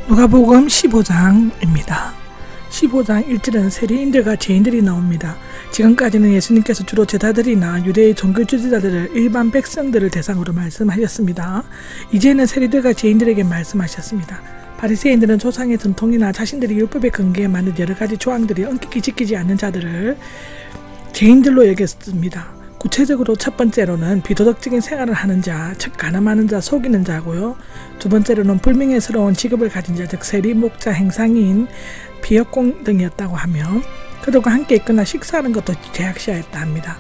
누가복음 15장입니다. 15장 1절은 세리인들과 죄인들이 나옵니다. 지금까지는 예수님께서 주로 제자들이나 유대의 종교 지도자들을 일반 백성들을 대상으로 말씀하셨습니다. 이제는 세리들과 죄인들에게 말씀하셨습니다. 바리새인들은 조상의 전통이나 자신들이 율법에 근거해 만든 여러 가지 조항들이 엄격히 지키지 않는 자들을 죄인들로 여겼습니다. 구체적으로 첫 번째로는 비도덕적인 생활을 하는 자, 즉 가늠하는 자, 속이는 자고요. 두 번째로는 불명예스러운 직업을 가진 자, 즉 세리, 목자, 행상인, 비역공 등이었다고 하며 그들과 함께 있거나 식사하는 것도 제약시하였다 합니다.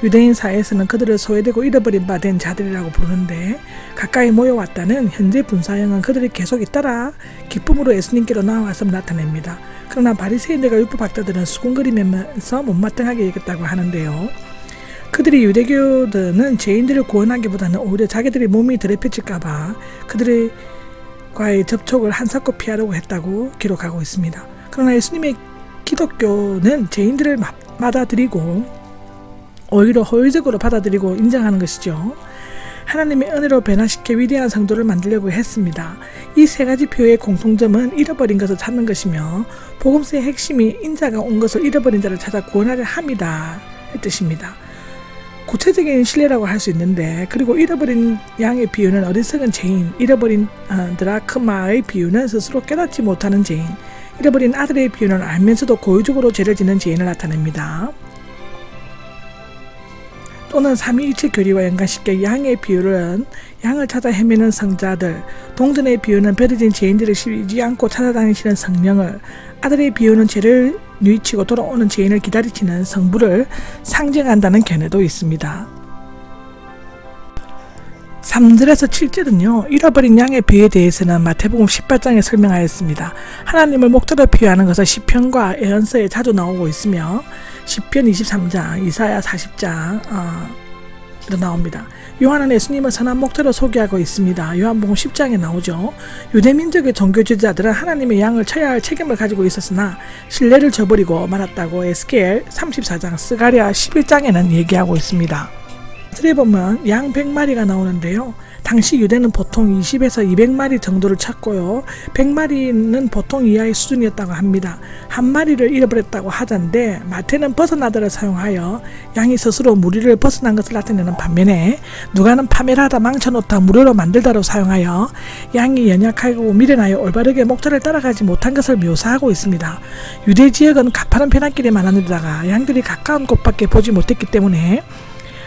유대인 사회에서는 그들을 소외되고 잃어버린 바 된 자들이라고 부르는데 가까이 모여왔다는 현재 분사형은 그들이 계속 있더라 기쁨으로 예수님께로 나와서 나타냅니다. 그러나 바리새인들과 율법학자들은 수군거리면서 못마땅하게 여겼다고 하는데요. 그들이 유대교들은 죄인들을 구원하기보다는 오히려 자기들의 몸이 더럽혀질까봐 그들과의 접촉을 한사코 피하려고 했다고 기록하고 있습니다. 그러나 예수님의 기독교는 죄인들을 받아들이고 오히려 호의적으로 받아들이고 인정하는 것이죠. 하나님의 은혜로 변화시켜 위대한 성도를 만들려고 했습니다. 이 세 가지 표의 공통점은 잃어버린 것을 찾는 것이며 복음서의 핵심이 인자가 온 것을 잃어버린 자를 찾아 구원하려 함이다 의 뜻입니다. 구체적인 신뢰라고 할 수 있는데 그리고 잃어버린 양의 비유는 어리석은 죄인, 잃어버린 드라크마의 비유는 스스로 깨닫지 못하는 죄인, 잃어버린 아들의 비유는 알면서도 고의적으로 죄를 짓는 죄인을 나타냅니다. 또는 삼위일체 교리와 연관시켜 양의 비유는 양을 찾아 헤매는 성자들, 동전의 비유는 버려진 죄인들을 쉬지 않고 찾아다니시는 성령을, 아들의 비유는 죄를 뉘우치고 돌아오는 죄인을 기다리시는 성부를 상징한다는 견해도 있습니다. 3절에서 7절은요. 잃어버린 양의 비유에 대해서는 마태복음 18장에 설명하였습니다. 하나님을 목자로 비유하는 것은 시편과 예언서에 자주 나오고 있으며 시편 23장, 이사야 40장 나옵니다. 요한은 예수님을 선한 목자로 소개하고 있습니다. 요한복음 10장에 나오죠. 유대민족의 종교지도자들은 하나님의 양을 쳐야 할 책임을 가지고 있었으나 신뢰를 저버리고 말았다고 에스겔 34장, 스가랴 11장에는 얘기하고 있습니다. 틀에 보면 양 100마리가 나오는데요. 당시 유대는 보통 20에서 200마리 정도를 찾고요. 100마리는 보통 이하의 수준이었다고 합니다. 한 마리를 잃어버렸다고 하던데 마태는 벗어나다를 사용하여 양이 스스로 무리를 벗어난 것을 나타내는 반면에 누가는 파멸하다 망쳐놓다 무료로 만들다로 사용하여 양이 연약하고 미련하여 올바르게 목자를 따라가지 못한 것을 묘사하고 있습니다. 유대 지역은 가파른 편한길이 많은 데다가 양들이 가까운 곳밖에 보지 못했기 때문에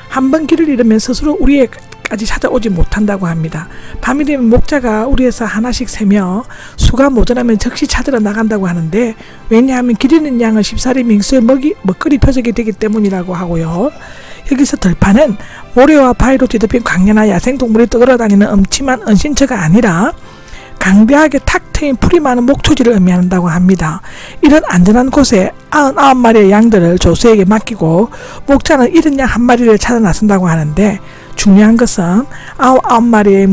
한번 길을 잃으면 스스로 우리에까지 찾아오지 못한다고 합니다. 밤이 되면 목자가 우리에서 하나씩 세며 수가 모자라면 즉시 찾으러 나간다고 하는데 왜냐하면 길 잃는 양은 쉽사리 맹수의 먹거리 표적이 되기 때문이라고 하고요. 여기서 들판은 모래와 바위로 뒤덮인 광야나 야생동물이 떠돌아다니는 음침한 은신처가 아니라 강대하게 탁 트인 풀이 많은 목초지를 의미한다고 합니다. 이런 안전한 곳에 99마리의 양들을 조수에게 맡기고 목자는 잃은 양 한 마리를 찾아 나선다고 하는데 중요한 것은 99마리의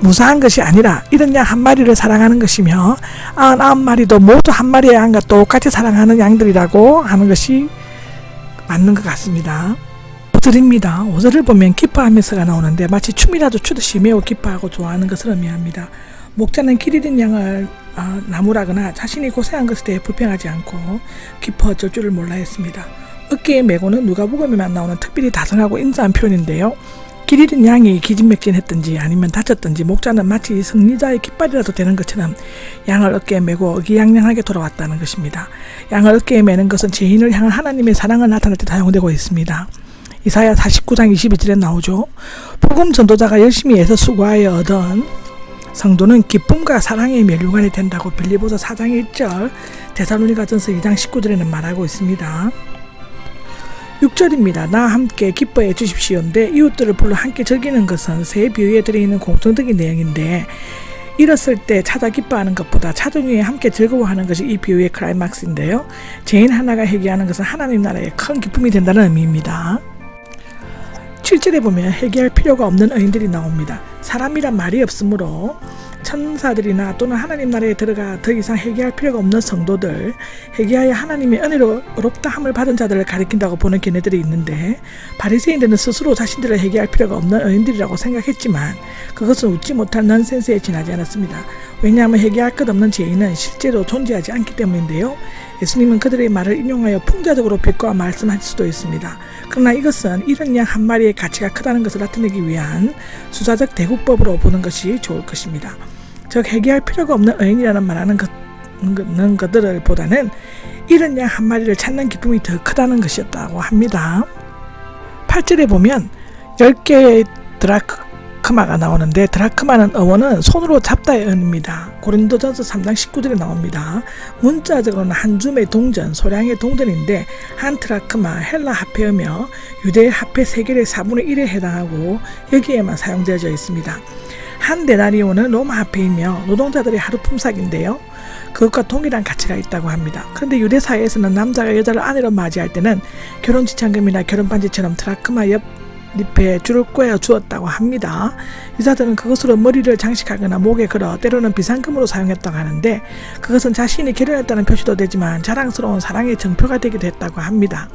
무사한 것이 아니라 잃은 양 한 마리를 사랑하는 것이며 99마리도 모두 한 마리의 양과 똑같이 사랑하는 양들이라고 하는 것이 맞는 것 같습니다. 5절입니다. 5절을 보면 기뻐하면서가 나오는데 마치 춤이라도 추듯이 매우 기뻐하고 좋아하는 것을 의미합니다. 목자는 길 잃은 양을 나무라거나 자신이 고생한 것에 대해 불평하지 않고 기뻐 어쩔 줄을 몰라 했습니다. 어깨에 메고는 누가복음에만 나오는 특별히 다정하고 인자한 표현인데요. 길 잃은 양이 기진맥진했든지 아니면 다쳤든지 목자는 마치 승리자의 깃발이라도 되는 것처럼 양을 어깨에 메고 의기양양하게 돌아왔다는 것입니다. 양을 어깨에 메는 것은 죄인을 향한 하나님의 사랑을 나타낼 때 사용되고 있습니다. 이사야 49장 22절에 나오죠. 복음 전도자가 열심히 애써 수고하여 얻은 성도는 기쁨과 사랑의 면류관이 된다고 빌립보서 4장 1절, 데살로니가전서 2장 19절에는 말하고 있습니다. 6절입니다. 나와 함께 기뻐해 주십시오인데 이웃들을 불러 함께 즐기는 것은 세 비유에 들어있는 공통적인 내용인데 잃었을 때 찾아 기뻐하는 것보다 찾은 후에 함께 즐거워하는 것이 이 비유의 클라이막스인데요. 죄인 하나가 회개하는 것은 하나님 나라의 큰 기쁨이 된다는 의미입니다. 7절에 보면 회개할 필요가 없는 의인들이 나옵니다. 사람이란 말이 없으므로 천사들이나 또는 하나님 나라에 들어가 더 이상 회개할 필요가 없는 성도들, 회개하여 하나님의 은혜로 어렵다함을 받은 자들을 가리킨다고 보는 견해들이 있는데, 바리새인들은 스스로 자신들을 회개할 필요가 없는 의인들이라고 생각했지만 그것은 웃지 못할 넌센스에 지나지 않았습니다. 왜냐하면 회개할 것 없는 죄인은 실제로 존재하지 않기 때문인데요. 예수님은 그들의 말을 인용하여 풍자적으로 비꼬아 말씀하실 수도 있습니다. 그러나 이것은 이런 양 한 마리의 가치가 크다는 것을 나타내기 위한 수사적 대국법으로 보는 것이 좋을 것입니다. 즉 회개할 필요가 없는 의인이라는 말하는 것들을 보다는 이런 양 한 마리를 찾는 기쁨이 더 크다는 것이었다고 합니다. 8절에 보면 10개의 드라크마가 나오는데, 드라크마는 어원은 손으로 잡다의 의미입니다. 고린도전서 3장 19절에 나옵니다. 문자적으로는 한 줌의 동전, 소량의 동전인데 한 드라크마 헬라 화폐이며 유대 화폐 세겔의 4분의 1에 해당하고 여기에만 사용되어져 있습니다. 한 데나리온은 로마 화폐이며 노동자들의 하루 품삯인데요. 그것과 동일한 가치가 있다고 합니다. 그런데 유대 사회에서는 남자가 여자를 아내로 맞이할 때는 결혼 지참금이나 결혼 반지처럼 드라크마 옆잎에 줄을 꿰어 주었다고 합니다. 여자들은 그것으로 머리를 장식하거나 목에 걸어 때로는 비상금으로 사용했다고 하는데, 그것은 자신이 결혼했다는 표시도 되지만 자랑스러운 사랑의 증표가 되기도 했다고 합니다.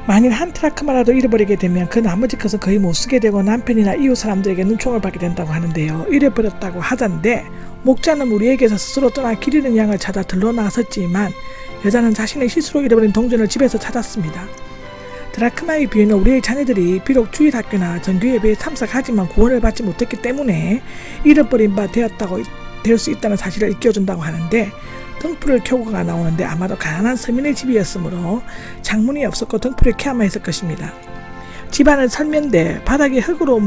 만일 한 드라크마라도 잃어버리게 되면 그 나머지 것은 거의 못 쓰게 되고 남편이나 이웃 사람들에게 눈총을 받게 된다고 하는데요. 잃어버렸다고 하던데, 목자는 우리에게서 스스로 떠나 길 잃은 양을 찾아 들러 나섰지만 여자는 자신의 실수로 잃어버린 동전을 집에서 찾았습니다. 드라크마의 비유는 우리의 자녀들이 비록 주일학교나 정규예배에 참석하지만 구원을 받지 못했기 때문에 잃어버린 바 될 수 있다는 사실을 일깨워준다고 하는데, 등불을 켜고가 나오는데 아마도 가난한 서민의 집이었으므로 창문이 없었고 등불을 켜야만 했을 것입니다. 집안은 설면대 바닥에 흙으로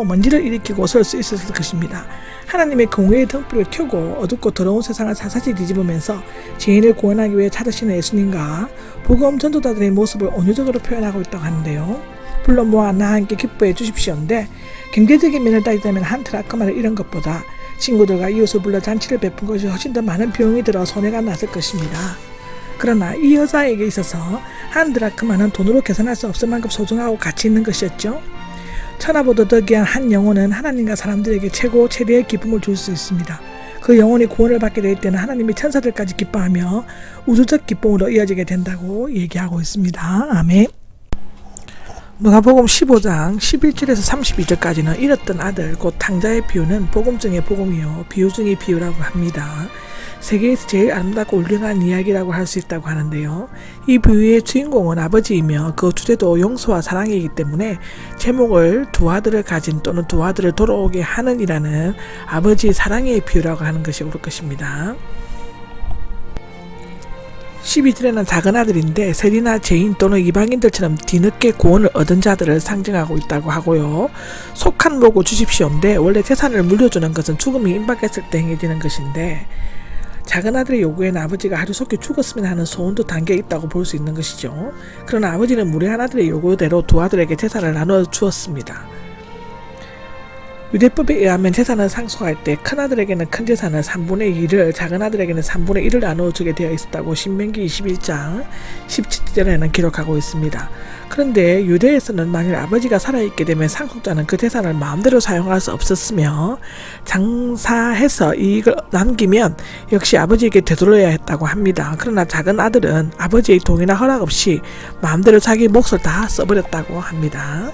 먼지를 일으키고 설 수 있었을 것입니다. 하나님의 공의의 등불을 켜고 어둡고 더러운 세상을 사사시 뒤집으면서 죄인을 구원하기 위해 찾으시는 예수님과 복음 전도자들의 모습을 온유적으로 표현하고 있다고 하는데요. 불러 모아 나와 함께 기뻐해 주십시오인데, 경제적인 면을 따지자면 한 드라크마를 잃은 것보다 친구들과 이웃을 불러 잔치를 베푼 것이 훨씬 더 많은 비용이 들어 손해가 났을 것입니다. 그러나 이 여자에게 있어서 한 드라크마는 돈으로 계산할 수 없을 만큼 소중하고 가치 있는 것이었죠. 천하보다 더 귀한 한 영혼은 하나님과 사람들에게 최대의 기쁨을 줄 수 있습니다. 그 영혼이 구원을 받게 될 때는 하나님이 천사들까지 기뻐하며 우주적 기쁨으로 이어지게 된다고 얘기하고 있습니다. 아멘. 누가복음 15장 11절에서 32절까지는 잃었던 아들 곧 탕자의 비유는 복음 중의 복음이요 비유 중의 비유라고 합니다. 세계에서 제일 아름답고 훌륭한 이야기라고 할 수 있다고 하는데요. 이 비유의 주인공은 아버지이며 그 주제도 용서와 사랑이기 때문에 제목을 두 아들을 가진 또는 두 아들을 돌아오게 하는 이라는 아버지의 사랑의 비유라고 하는 것이 옳을 것입니다. 12절에는 작은 아들인데 세리나 죄인 또는 이방인들처럼 뒤늦게 구원을 얻은 자들을 상징하고 있다고 하고요. 속한 보고 주십시오인데, 원래 재산을 물려주는 것은 죽음이 임박했을 때 행해지는 것인데, 작은 아들의 요구에는 아버지가 하루속히 죽었으면 하는 소원도 담겨 있다고 볼 수 있는 것이죠. 그러나 아버지는 무례한 아들의 요구대로 두 아들에게 재산을 나누어 주었습니다. 유대법에 의하면 재산을 상속할 때 큰아들에게는 큰 재산을 3분의 2를, 작은 아들에게는 3분의 1을 나누어주게 되어 있었다고 신명기 21장 17절에는 기록하고 있습니다. 그런데 유대에서는 만일 아버지가 살아있게 되면 상속자는 그 재산을 마음대로 사용할 수 없었으며, 장사해서 이익을 남기면 역시 아버지에게 되돌려야 했다고 합니다. 그러나 작은 아들은 아버지의 동의나 허락 없이 마음대로 자기 몫을 다 써버렸다고 합니다.